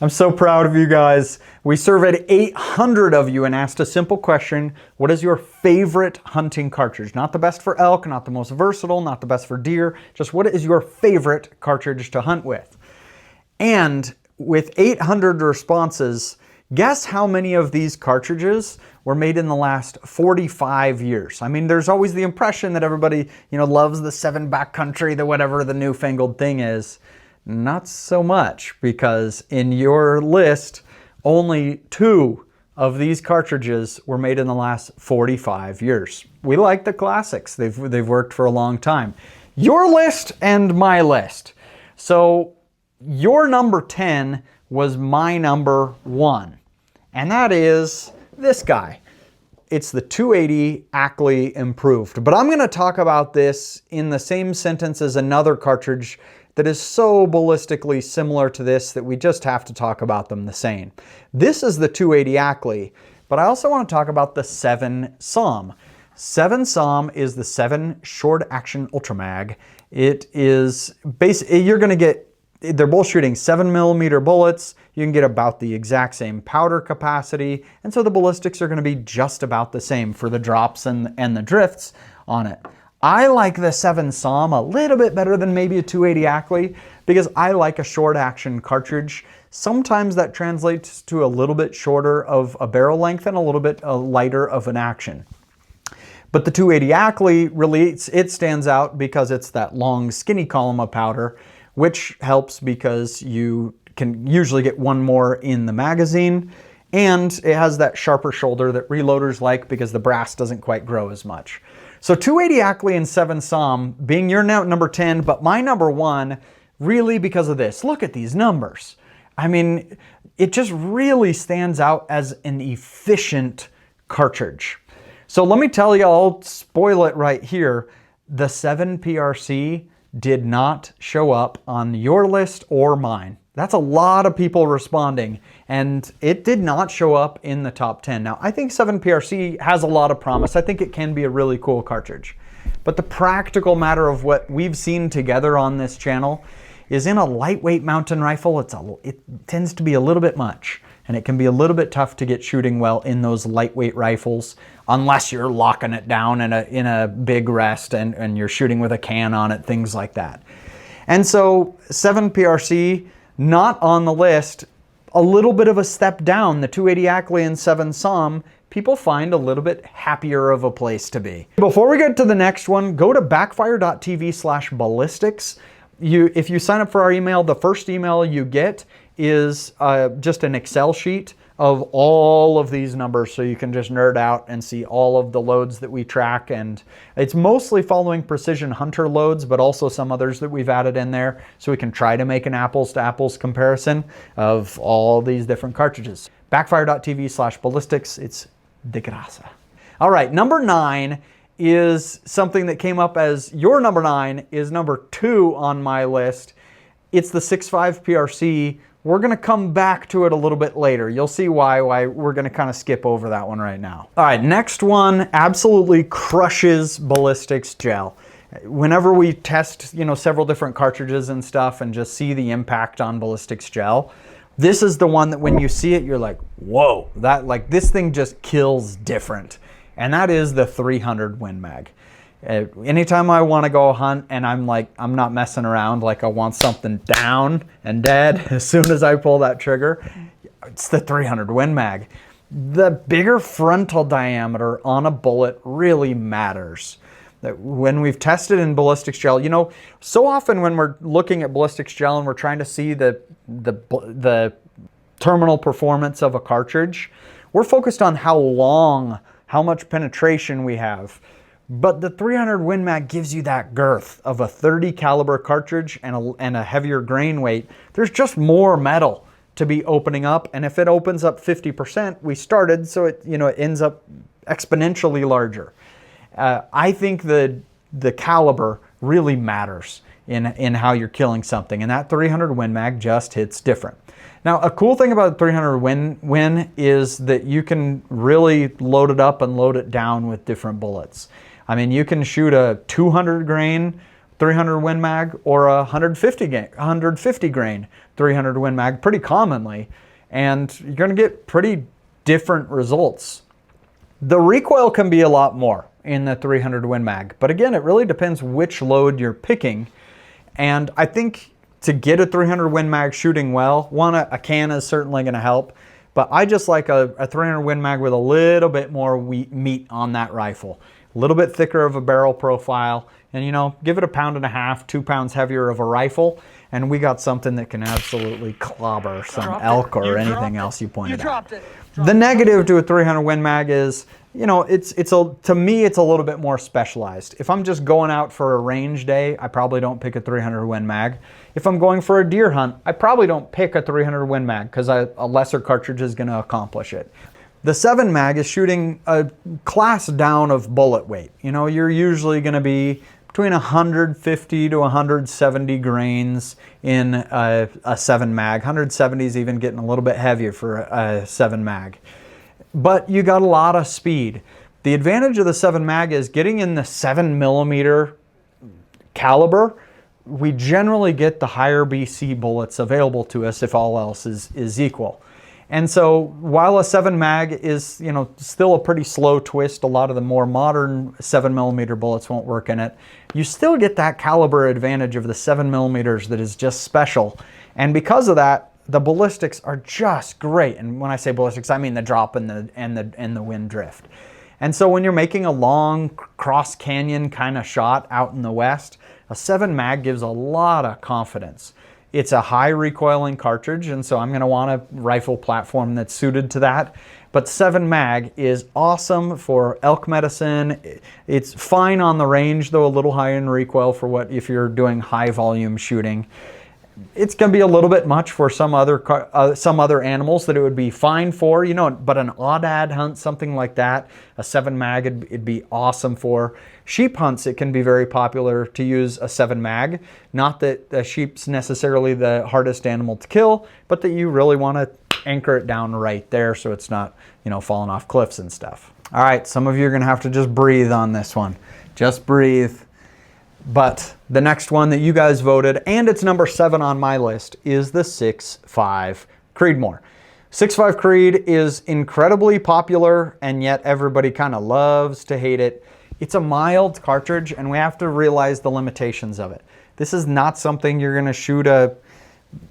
I'm so proud of you guys. We surveyed 800 of you and asked a simple question. What is your favorite hunting cartridge? Not the best for elk, not the most versatile, not the best for deer. Just what is your favorite cartridge to hunt with? And with 800 responses, guess how many of these cartridges were made in the last 45 years? I mean, there's always the impression that everybody, loves the 7 backcountry, the whatever the newfangled thing is. Not so much, because in your list, only 2 of these cartridges were made in the last 45 years. We like the classics. They've worked for a long time. Your list and my list. So your number 10 was my number 1, and that is this guy. It's the 280 Ackley Improved. But I'm going to talk about this in the same sentence as another cartridge that is so ballistically similar to this that we just have to talk about them the same. This is the 280 Ackley, but I also want to talk about the 7 SAUM. 7 SAUM is the 7 short action ultra mag. It is basically, you're going to get, they're both shooting 7mm bullets. You can get about the exact same powder capacity, and so the ballistics are going to be just about the same for the drops and the drifts on it. I like the 7 SAUM a little bit better than maybe a 280 Ackley because I like a short action cartridge. Sometimes that translates to a little bit shorter of a barrel length and a little bit lighter of an action. But the 280 Ackley really, it stands out because it's that long skinny column of powder, which helps because you can usually get one more in the magazine, and it has that sharper shoulder that reloaders like because the brass doesn't quite grow as much. So 280 Ackley and 7 SAUM being your number 10, but my number 1 really because of this. Look at these numbers. I mean, it just really stands out as an efficient cartridge. So let me tell you, I'll spoil it right here. The 7 PRC did not show up on your list or mine. That's a lot of people responding, and it did not show up in the top 10. Now, I think 7 PRC has a lot of promise. I think it can be a really cool cartridge. But the practical matter of what we've seen together on this channel is in a lightweight mountain rifle, it tends to be a little bit much, and it can be a little bit tough to get shooting well in those lightweight rifles unless you're locking it down in a big rest and you're shooting with a can on it, things like that. And so 7 PRC, not on the list, a little bit of a step down. The 280 Ackley and 7 SAUM, people find a little bit happier of a place to be. Before we get to the next one, go to backfire.tv/ballistics. If you sign up for our email, the first email you get is just an Excel sheet of all of these numbers, so you can just nerd out and see all of the loads that we track. And it's mostly following Precision Hunter loads, but also some others that we've added in there, so we can try to make an apples to apples comparison of all these different cartridges. Backfire.tv/ballistics, it's de grasa. All right, number 9 is something that came up as your number 9 is number 2 on my list. It's the 6.5 PRC. We're going to come back to it a little bit later. You'll see why we're going to kind of skip over that one right now. All right, next one absolutely crushes ballistics gel. Whenever we test, several different cartridges and stuff and just see the impact on ballistics gel, this is the one that when you see it, you're like, whoa, this thing just kills different. And that is the 300 Win Mag. Anytime I want to go hunt and I'm not messing around, I want something down and dead as soon as I pull that trigger, it's the 300 Win Mag. The bigger frontal diameter on a bullet really matters. When we've tested in ballistics gel, so often when we're looking at ballistics gel and we're trying to see the terminal performance of a cartridge, we're focused on how long, how much penetration we have. But the 300 Win Mag gives you that girth of a 30 caliber cartridge and a heavier grain weight. There's just more metal to be opening up, and if it opens up 50%, we started, so it ends up exponentially larger. I think the caliber really matters in how you're killing something, and that 300 Win Mag just hits different. Now, a cool thing about the 300 Win is that you can really load it up and load it down with different bullets. I mean, you can shoot a 200 grain 300 Win Mag or a 150 grain 300 Win Mag pretty commonly, and you're going to get pretty different results. The recoil can be a lot more in the 300 Win Mag, but again, it really depends which load you're picking. And I think to get a 300 Win Mag shooting well, a can is certainly going to help, but I just like a 300 Win Mag with a little bit more meat on that rifle, a little bit thicker of a barrel profile, and you know, give it 1.5 pounds, 2 pounds heavier of a rifle, and we got something that can absolutely clobber some elk or anything else you pointed out. The negative to a 300 Win Mag is, you know, to me, it's a little bit more specialized. If I'm just going out for a range day, I probably don't pick a 300 Win Mag. If I'm going for a deer hunt, I probably don't pick a 300 Win Mag because a lesser cartridge is going to accomplish it. The 7 Mag is shooting a class down of bullet weight. You know, you're usually going to be between 150 to 170 grains in a 7 Mag. 170 is even getting a little bit heavier for a 7 Mag. But you got a lot of speed. The advantage of the 7 Mag is getting in the 7mm caliber. We generally get the higher BC bullets available to us if all else is equal. And so while a 7 Mag is, you know, still a pretty slow twist, a lot of the more modern 7mm bullets won't work in it, you still get that caliber advantage of the 7mm that is just special. And because of that, the ballistics are just great. And when I say ballistics, I mean the drop and the wind drift. And so when you're making a long cross canyon kind of shot out in the west, a 7 Mag gives a lot of confidence. It's a high recoiling cartridge, and so I'm going to want a rifle platform that's suited to that. But 7 Mag is awesome for elk medicine. It's fine on the range, though a little high in recoil for if you're doing high volume shooting. It's going to be a little bit much for some other animals that it would be fine for, you know, but an odd-ad hunt, something like that, a 7 Mag it'd be awesome for. Sheep hunts, it can be very popular to use a 7 Mag. Not that a sheep's necessarily the hardest animal to kill, but that you really want to anchor it down right there so it's not, you know, falling off cliffs and stuff. All right, some of you are going to have to just breathe on this one. Just breathe. But the next one that you guys voted, and it's number 7 on my list, is the 6.5 Creedmoor. 6.5 Creed is incredibly popular, and yet everybody kind of loves to hate it. It's a mild cartridge, and we have to realize the limitations of it. This is not something you're going to shoot a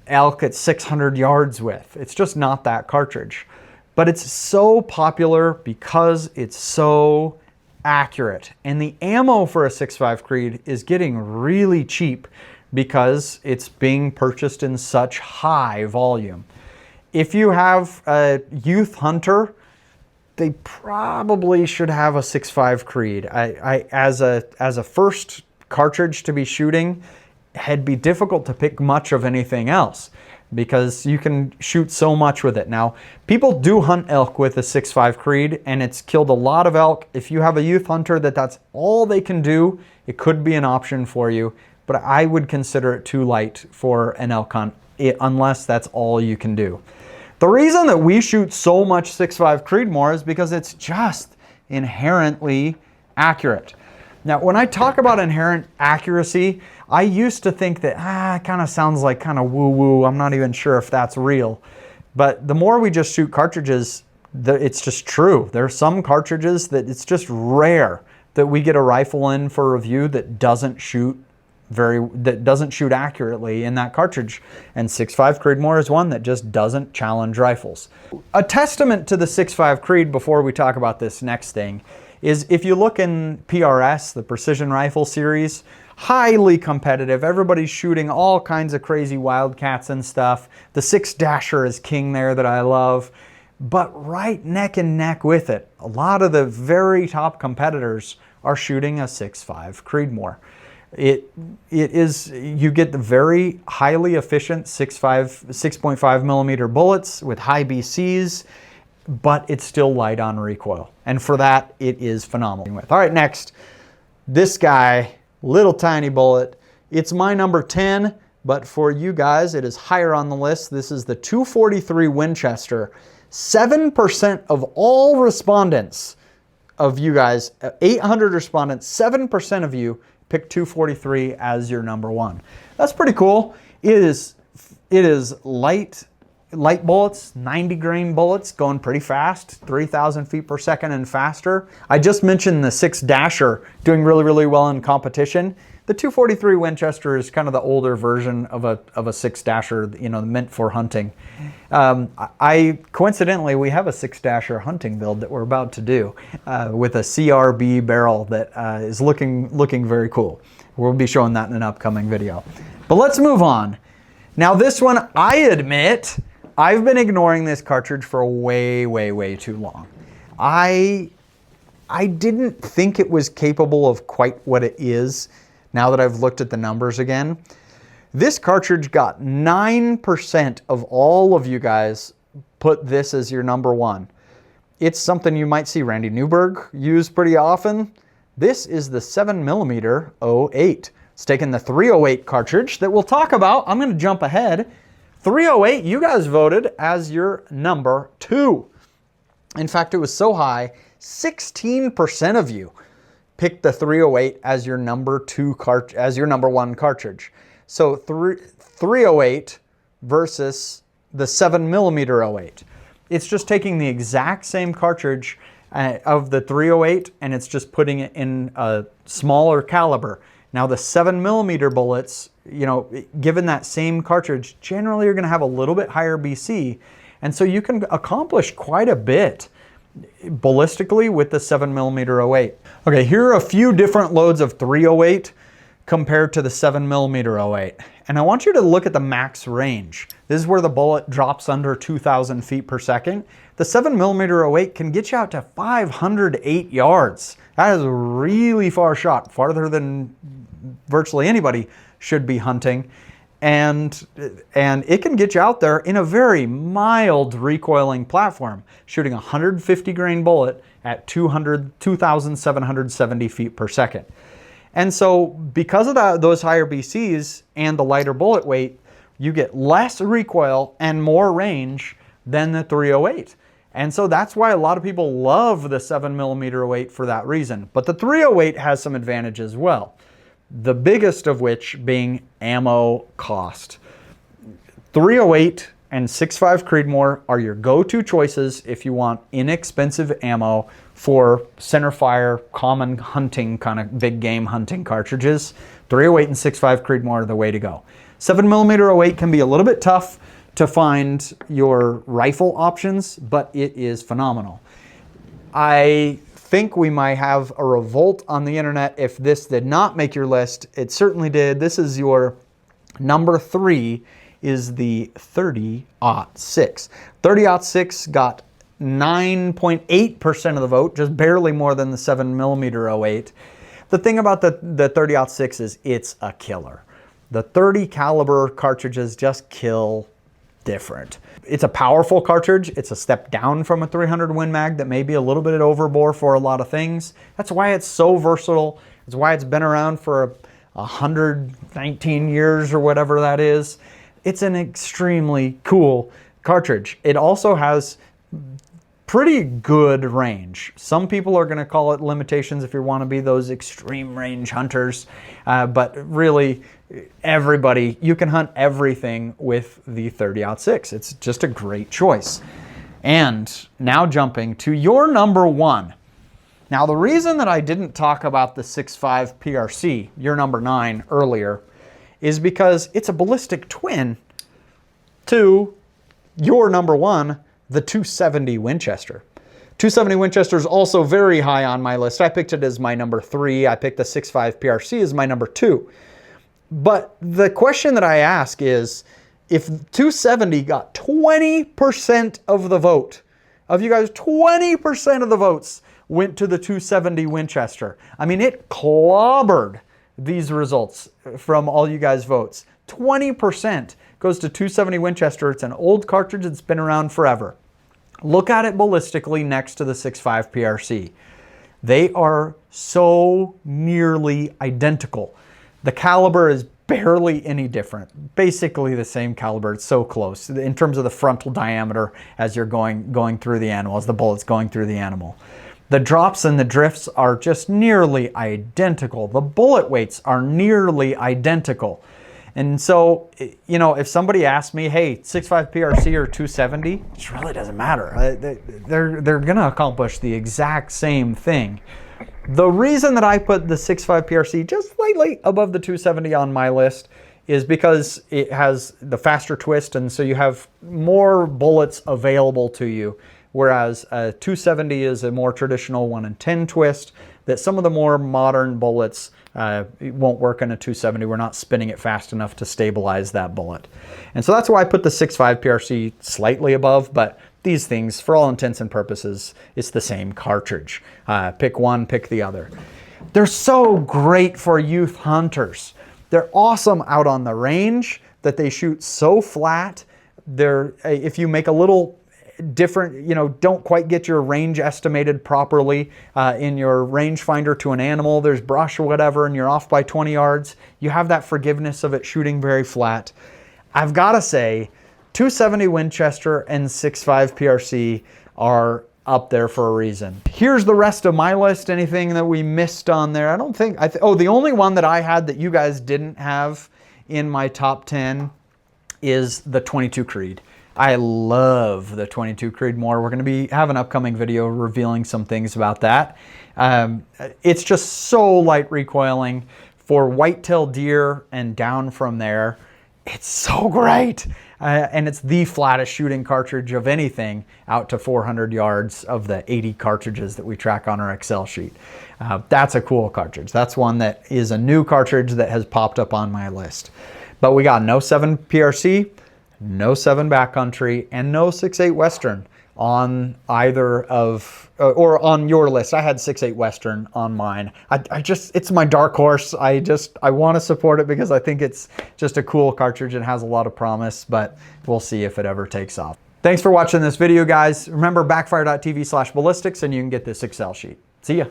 elk at 600 yards with. It's just not that cartridge. But it's so popular because it's so accurate, and the ammo for a 6.5 Creed is getting really cheap because it's being purchased in such high volume. If you have a youth hunter, they probably should have a 6.5 Creed. As a first cartridge to be shooting, it'd be difficult to pick much of anything else because you can shoot so much with it. Now, people do hunt elk with a 6.5 Creed, and it's killed a lot of elk. If you have a youth hunter that's all they can do, it could be an option for you, but I would consider it too light for an elk hunt unless that's all you can do. The reason that we shoot so much 6.5 Creedmoor is because it's just inherently accurate. Now, when I talk about inherent accuracy, I used to think that, it kind of sounds like kind of woo-woo. I'm not even sure if that's real. But the more we just shoot cartridges, it's just true. There are some cartridges that it's just rare that we get a rifle in for review that doesn't shoot accurately in that cartridge. And 6.5 Creedmoor is one that just doesn't challenge rifles. A testament to the 6.5 Creed before we talk about this next thing is if you look in PRS, the Precision Rifle Series, highly competitive. Everybody's shooting all kinds of crazy wildcats and stuff. The 6-dasher is king there that I love. But right neck and neck with it, a lot of the very top competitors are shooting a 6.5 Creedmoor. You get the very highly efficient 6.5 millimeter bullets with high BCs, but it's still light on recoil. And for that, it is phenomenal. All right, next, this guy, little tiny bullet. It's my number 10, but for you guys, it is higher on the list. This is the 243 Winchester. 7% of all respondents of you guys, 800 respondents, 7% of you picked 243 as your number 1. That's pretty cool. It is It is light bullets, 90 grain bullets, going pretty fast, 3,000 feet per second and faster. I just mentioned the 6-dasher doing really, really well in competition. The 243 Winchester is kind of the older version of a 6-dasher, you know, meant for hunting. Coincidentally, we have a 6-dasher hunting build that we're about to do with a CRB barrel that is looking very cool. We'll be showing that in an upcoming video. But let's move on. Now this one, I admit, I've been ignoring this cartridge for way, way, way too long. I didn't think it was capable of quite what it is now that I've looked at the numbers again. This cartridge got 9% of all of you guys put this as your number one. It's something you might see Randy Newberg use pretty often. This is the 7mm 08. It's taking the 308 cartridge that we'll talk about. I'm going to jump ahead. 308, you guys voted as your number 2. In fact, it was so high, 16% of you picked the 308 as your number 1 cartridge. So 308 versus the 7mm 08. It's just taking the exact same cartridge of the 308 and it's just putting it in a smaller caliber. Now the 7mm bullets, you know, given that same cartridge, generally you're going to have a little bit higher BC, and so you can accomplish quite a bit ballistically with the 7mm 08. Okay, here are a few different loads of 308 compared to the 7mm 08. And I want you to look at the max range. This is where the bullet drops under 2,000 feet per second. The 7mm 08 can get you out to 508 yards. That is a really far shot, farther than virtually anybody should be hunting. And it can get you out there in a very mild recoiling platform, shooting a 150 grain bullet at 2,770 feet per second. And so because of those higher BCs and the lighter bullet weight, you get less recoil and more range than the 308. And so that's why a lot of people love the 7mm 08 for that reason. But the 308 has some advantages as well. The biggest of which being ammo cost. 308 and 6.5 Creedmoor are your go-to choices if you want inexpensive ammo for centerfire, common hunting, kind of big game hunting cartridges. 308 and 6.5 Creedmoor are the way to go. 7mm 08 can be a little bit tough to find your rifle options, but it is phenomenal. I think we might have a revolt on the internet if this did not make your list. It certainly did. This is your number 3, is the 30-06. 30-06 got 9.8% of the vote, just barely more than the 7mm 08. The thing about the 30-06 is it's a killer. The 30 caliber cartridges just kill different. It's a powerful cartridge. It's a step down from a 300 Win Mag that may be a little bit overbore for a lot of things. That's why it's so versatile. It's why it's been around for 119 years or whatever that is. It's an extremely cool cartridge. It also has pretty good range. Some people are going to call it limitations if you want to be those extreme range hunters, but really everybody, you can hunt everything with the 30-06. It's just a great choice. And now jumping to your number 1. Now the reason that I didn't talk about the 6.5 PRC, your number 9, earlier, is because it's a ballistic twin to your number 1, the 270 Winchester. 270 Winchester is also very high on my list. I picked it as my number 3. I picked the 6.5 PRC as my number 2. But the question that I ask is, if 270 got 20% of the vote, of you guys, 20% of the votes went to the 270 Winchester. I mean, it clobbered these results from all you guys' votes. 20% goes to 270 Winchester. It's an old cartridge that's been around forever. Look at it ballistically next to the 6.5 PRC. They are so nearly identical. The caliber is barely any different. Basically the same caliber. It's so close in terms of the frontal diameter as you're going through the animal, as the bullet's going through the animal. The drops and the drifts are just nearly identical. The bullet weights are nearly identical. And so, you know, if somebody asks me, hey, 6.5 PRC or 270, it really doesn't matter. They're going to accomplish the exact same thing. The reason that I put the 6.5 PRC just slightly above the 270 on my list is because it has the faster twist, and so you have more bullets available to you, whereas a 270 is a more traditional 1 in 10 twist that some of the more modern bullets won't work in a 270. We're not spinning it fast enough to stabilize that bullet. And so that's why I put the 6.5 PRC slightly above, but these things, for all intents and purposes, it's the same cartridge. Pick one, pick the other. They're so great for youth hunters. They're awesome out on the range that they shoot so flat. If you make a little different, you know, don't quite get your range estimated properly in your rangefinder to an animal, there's brush or whatever, and you're off by 20 yards, you have that forgiveness of it shooting very flat. I've got to say, 270 Winchester and 6.5 PRC are up there for a reason. Here's the rest of my list. Anything that we missed on there? I don't think, oh, the only one that I had that you guys didn't have in my top 10 is the 22 Creed. I love the 22 Creedmoor. We're going to have an upcoming video revealing some things about that. It's just so light recoiling for whitetail deer and down from there. It's so great. And it's the flattest shooting cartridge of anything out to 400 yards of the 80 cartridges that we track on our Excel sheet. That's a cool cartridge. That's one that is a new cartridge that has popped up on my list. But we got no 7 PRC, no 7 backcountry, and no 6.8 Western on either of, or on your list. I had 6.8 Western on mine. It's my dark horse. I want to support it because I think it's just a cool cartridge and has a lot of promise, but we'll see if it ever takes off. Thanks for watching this video, guys. Remember backfire.tv/ballistics and you can get this Excel sheet. See ya.